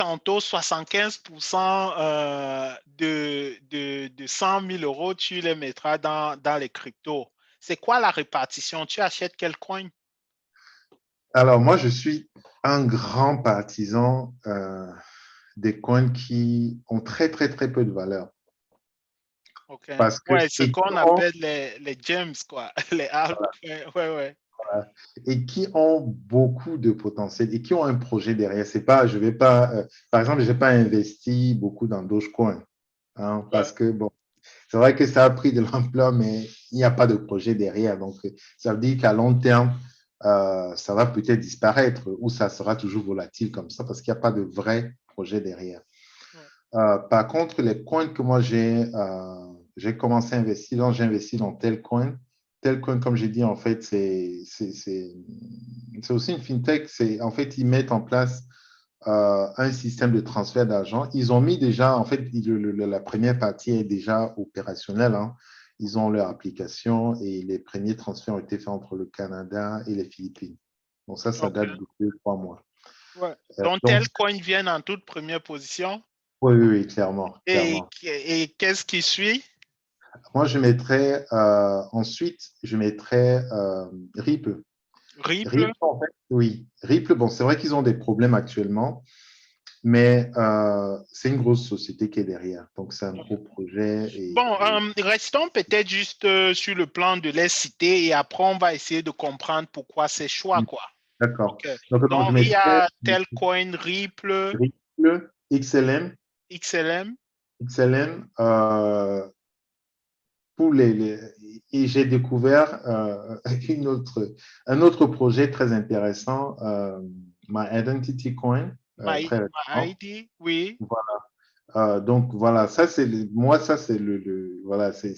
tantôt 75% de 100 000 euros, tu les mettras dans les cryptos. C'est quoi la répartition? Tu achètes quel coin? Alors, moi, je suis un grand partisan des coins qui ont très, très, très peu de valeur. OK. Parce que, Ouais, ce qu'on appelle les gems, quoi. Les altcoins. Ouais, ouais. et qui ont beaucoup de potentiel et qui ont un projet derrière. C'est pas, je vais pas, par exemple, je n'ai pas investi beaucoup dans Dogecoin, hein, Ouais. parce que, bon, c'est vrai que ça a pris de l'ampleur, mais il n'y a pas de projet derrière. Donc, ça veut dire qu'à long terme, ça va peut-être disparaître ou ça sera toujours volatile comme ça parce qu'il n'y a pas de vrai projet derrière. Ouais. Par contre, les coins que moi j'ai commencé à investir dans, j'ai investi dans tel coin. Tel coin, comme j'ai dit, en fait, c'est aussi une fintech. En fait, ils mettent en place un système de transfert d'argent. Ils ont mis déjà, en fait, la première partie est déjà opérationnelle, hein. Ils ont leur application et les premiers transferts ont été faits entre le Canada et les Philippines. Donc ça OK. date de 2, 3 mois. Ouais. Donc, Donc, tel coin vient en toute première position. oui, oui, oui, clairement, Et, clairement. et qu'est-ce qui suit? Moi, je mettrais, ensuite, je mettrais Ripple. Ripple? Ripple, en fait, oui. Ripple, bon, c'est vrai qu'ils ont des problèmes actuellement, mais c'est une grosse société qui est derrière. Donc, c'est un gros projet. Bon, restons peut-être juste sur le plan de les citer et après on va essayer de comprendre pourquoi ces choix, quoi. D'accord. OK. Donc, Donc, je il y mettrais a Telcoin, Ripple, Ripple, XLM, XLM. XLM pour et j'ai découvert un autre projet très intéressant, My Identity Coin, My, très My récent. ID, oui. Donc voilà, ça c'est moi, ça c'est voilà, c'est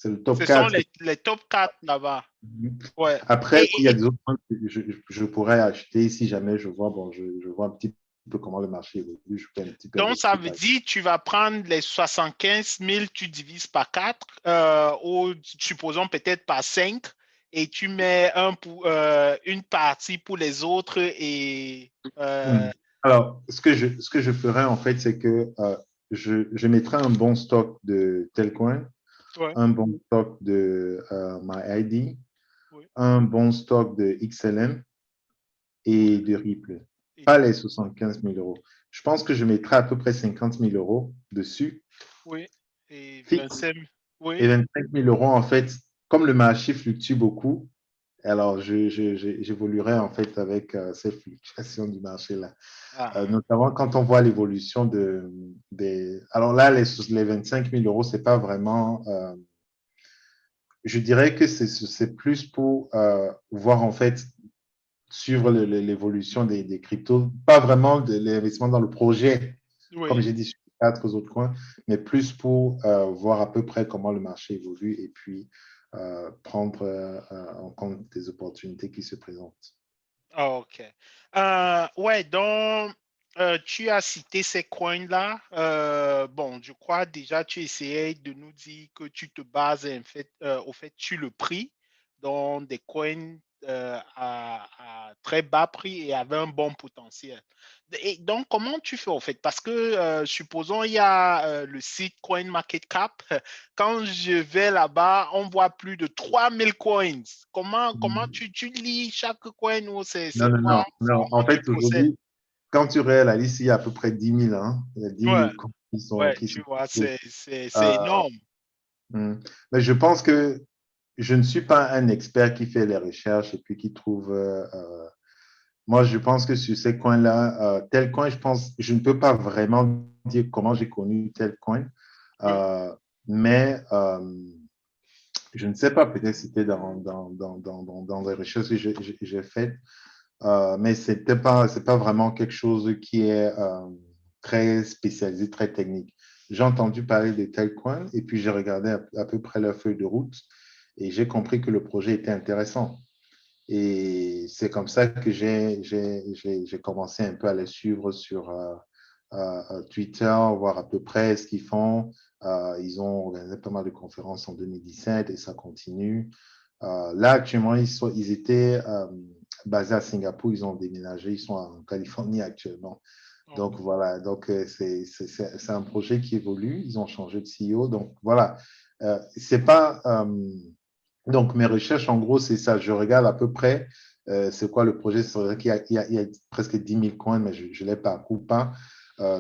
le top Ce sont 4. les top 4 là-bas. Ouais. Après, Et, il y a et- des autres points que je pourrais acheter si jamais je vois, bon, je vois un petit peu comment le marché évolue, je peux un petit peu donc, ça investir veut par dire tu vas prendre les 75 000, tu divises par 4, ou supposons peut-être par 5, et tu mets une partie pour les autres et Hmm. Alors, ce que je ferais en fait, c'est que je mettrais un bon stock de Telcoin, ouais, un bon stock de MyID, ouais. un bon stock de XLM OK. et de Ripple. Et Pas de, les 75 000 euros. Je pense que je mettrai à peu près 50 000 euros dessus, oui. Et fixe. 25 000, Et oui. 25 000 euros, en fait, comme le marché fluctue beaucoup, alors j'évoluerai en fait avec ces fluctuations du marché-là. Ah, Notamment quand on voit l'évolution des. Alors là, les 25 000 euros, c'est pas vraiment. Je dirais que c'est plus pour voir en fait suivre l'évolution des cryptos, pas vraiment de l'investissement dans le projet, comme oui. j'ai dit sur les 4 autres coins, mais plus pour voir à peu près comment le marché évolue et puis prendre en compte des opportunités qui se présentent. OK. Ouais, donc, tu as cité ces coins-là. Bon, je crois déjà tu essayais de nous dire que tu te bases en fait, au fait sur le prix, donc des coins à très bas prix et avec un bon potentiel. Et donc, comment tu fais au fait? Parce que, supposons, il y a le site CoinMarketCap. Quand je vais là-bas, on voit plus de 3000 coins. Comment tu lis chaque coin ou Non, c'est non, quoi? non, non. Comment En tu fait, procèdes? aujourd'hui, quand tu regardes la liste, il y a à peu près 10 000, hein. Il y a 10 000 Ouais, comptes ouais, qui tu sont vois, postés. c'est Euh, énorme. mais je pense que je ne suis pas un expert qui fait les recherches et puis qui trouve. Moi, je pense que sur ces coins-là, tel coin, je pense, je ne peux pas vraiment dire comment j'ai connu tel coin, Ouais. euh, mais je ne sais pas, peut-être c'était dans les recherches que j'ai faites, mais c'est pas vraiment quelque chose qui est très spécialisé, très technique. J'ai entendu parler de tel coin et puis j'ai regardé à peu près leur feuille de route et j'ai compris que le projet était intéressant. Et c'est comme ça que j'ai commencé un peu à les suivre sur Twitter, voir à peu près ce qu'ils font. Ils ont organisé pas mal de conférences en 2017 et ça continue. Là, actuellement, ils étaient basés à Singapour, ils ont déménagé, ils sont en Californie actuellement. Ok. Donc voilà, donc c'est un projet qui évolue. Ils ont changé de CEO. Donc voilà, c'est pas. Donc mes recherches, en gros, c'est ça. Je regarde à peu près c'est quoi le projet. C'est vrai qu'il y a presque 10 000 coins, mais je ne l'ai pas ou pas.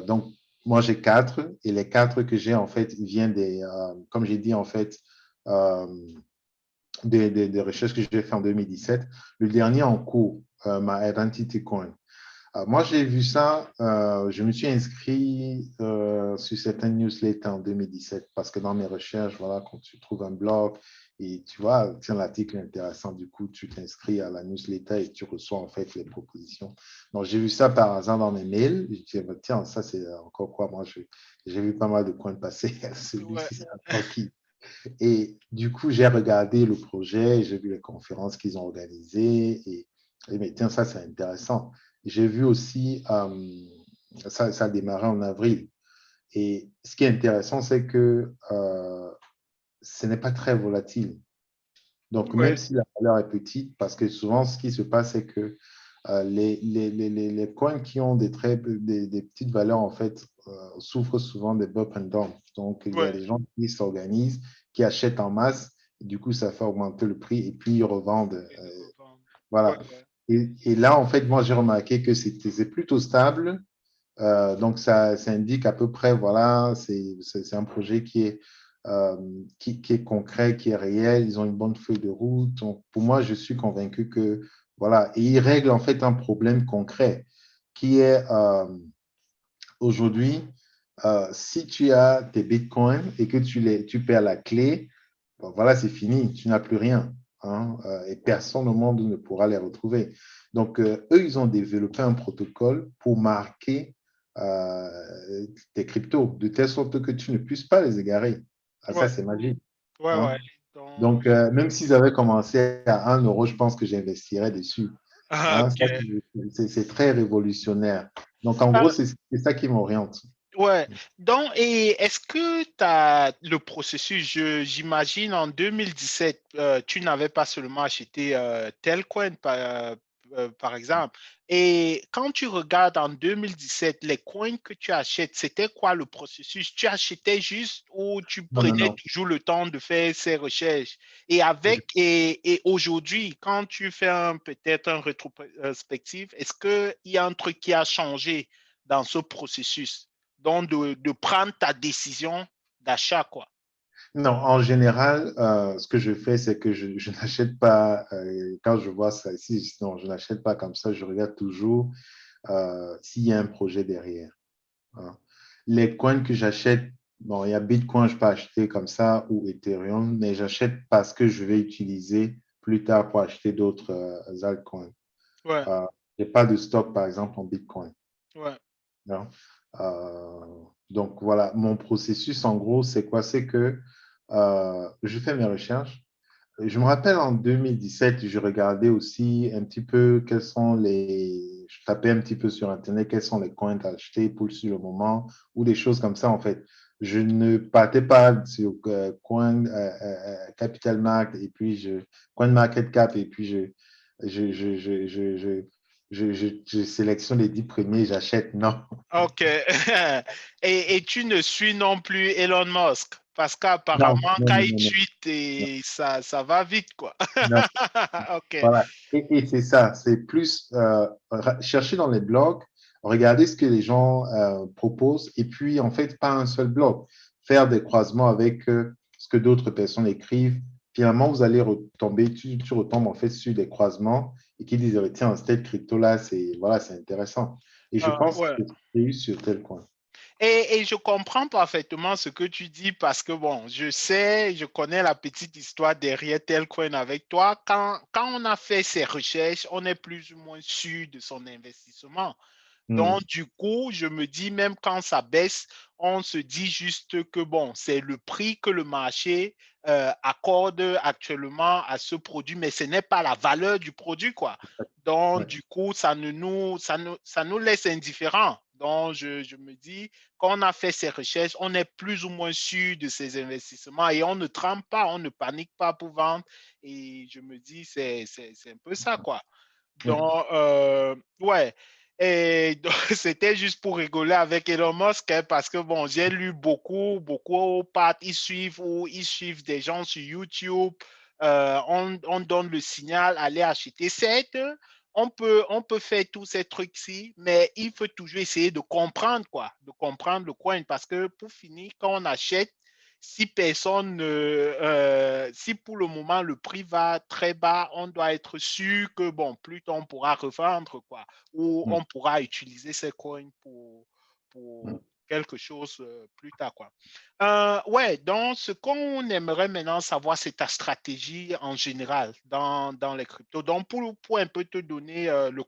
Donc moi, j'ai quatre et les quatre que j'ai, en fait, ils viennent comme j'ai dit, en fait, euh, des recherches que j'ai fait en 2017. Le dernier en cours, ma Identity Coin. Moi, j'ai vu ça, je me suis inscrit sur certaines newsletters en 2017 parce que dans mes recherches, voilà, quand tu trouves un blog et tu vois, tiens, l'article est intéressant, du coup, tu t'inscris à la newsletter et tu reçois en fait les propositions. Donc, j'ai vu ça par hasard dans mes mails. Je dis, tiens, ça, c'est encore quoi? Moi, j'ai vu pas mal de coins passer. Ouais. Celui-ci, c'est encore qui? Et du coup, j'ai regardé le projet, j'ai vu les conférences qu'ils ont organisées et mais tiens, ça, c'est intéressant. J'ai vu aussi, ça a démarré en avril. Et ce qui est intéressant, c'est que ce n'est pas très volatile. Donc, même Ouais. si la valeur est petite, parce que souvent, ce qui se passe, c'est que les coins qui ont des petites valeurs, en fait, souffrent souvent des up and down. Donc, il y a Ouais. des gens qui s'organisent, qui achètent en masse, et du coup, ça fait augmenter le prix, et puis ils revendent. Et de revendre. Ouais. Voilà. Et là, en fait, moi, j'ai remarqué que c'est plutôt stable. Donc, ça indique à peu près, voilà, c'est un projet euh, qui est concret, qui est réel. Ils ont une bonne feuille de route. Donc, pour moi, je suis convaincu que, voilà, et ils règlent en fait un problème concret qui est aujourd'hui, si tu as tes bitcoins et que tu perds la clé, bon, voilà, c'est fini, tu n'as plus rien. Hein, et personne au monde ne pourra les retrouver. Donc, eux, ils ont développé un protocole pour marquer tes cryptos, de telle sorte que tu ne puisses pas les égarer. Ah, ça, Ouais. c'est magique. Ouais. Hein. Ouais. Donc, Donc, même s'ils avaient commencé à 1 euro, je pense que j'investirais dessus. Hein, ok. c'est très révolutionnaire. Donc, en gros, c'est ça qui m'oriente. Ouais. Donc, et est-ce que t'as le processus, j'imagine en 2017, tu n'avais pas seulement acheté Telcoin par exemple. Et quand tu regardes en 2017, les coins que tu achètes, c'était quoi le processus? Tu achetais juste ou tu Non, non, prenais non. toujours le temps de faire ces recherches? Et aujourd'hui, quand tu fais peut-être un rétrospectif, est-ce qu'il y a un truc qui a changé dans ce processus? Donc, de prendre ta décision d'achat, quoi. Non, en général, ce que je fais, c'est que je n'achète pas, quand je vois ça ici, non, je n'achète pas comme ça, je regarde toujours s'il y a un projet derrière. Hein. Les coins que j'achète, bon, il y a Bitcoin, je peux acheter comme ça, ou Ethereum, mais j'achète parce que je vais utiliser plus tard pour acheter d'autres altcoins. Ouais, Euh, je n'ai pas de stock, par exemple, en Bitcoin. ouais, Hein. Donc voilà, mon processus, en gros, c'est quoi? C'est que je fais mes recherches. Je me rappelle en 2017, je regardais aussi un petit peu quels sont les. Je tapais un petit peu sur Internet quels sont les coins à acheter pour sur le moment ou des choses comme ça, en fait. Je ne partais pas sur Coin Capital Market et puis Coin Market Cap et puis je, je, je, je, je, je sélectionne les 10 premiers, j'achète. Non. ok. Et tu ne suis non plus Elon Musk parce Non, qu'apparemment, non, quand non, il non, non. tweet, et ça va vite, quoi. Non. Ok. Voilà. Et c'est ça, c'est plus chercher dans les blogs, regarder ce que les gens proposent et puis en fait, pas un seul blog, faire des croisements avec ce que d'autres personnes écrivent. Finalement, vous allez retomber, tu retombes en fait sur des croisements et qui disent, tiens, tel crypto là, c'est voilà, c'est intéressant. Et je pense Ouais. que c'est eu sur tel coin. Et je comprends parfaitement ce que tu dis parce que, bon, je sais, je connais la petite histoire derrière Telcoin avec toi. Quand on a fait ces recherches, on est plus ou moins sûr de son investissement. Hmm. Donc, du coup, je me dis, même quand ça baisse, on se dit juste que, bon, c'est le prix que le marché accorde actuellement à ce produit, mais ce n'est pas la valeur du produit, quoi. Donc, Ouais. du coup, ça nous laisse indifférents. Donc, je me dis, quand on a fait ces recherches, on est plus ou moins sûr de ces investissements et on ne trempe pas, on ne panique pas pour vendre. Et je me dis, c'est un peu ça, quoi. Oui. Donc, ouais. Et donc, c'était juste pour rigoler avec Elon Musk, hein, parce que bon, j'ai lu beaucoup partent, ils suivent des gens sur YouTube. On donne le signal, allez acheter cette. On peut faire tous ces trucs-ci, mais il faut toujours essayer de comprendre, quoi, de comprendre le coin, parce que pour finir, quand on achète, si pour le moment le prix va très bas, on doit être sûr que bon, plus tard on pourra revendre, quoi, ou Mm, on pourra utiliser ces coins mm. pour quelque chose plus tard, quoi. Ouais, donc ce qu'on aimerait maintenant savoir, c'est ta stratégie en général dans les cryptos. Donc pour un peu te donner le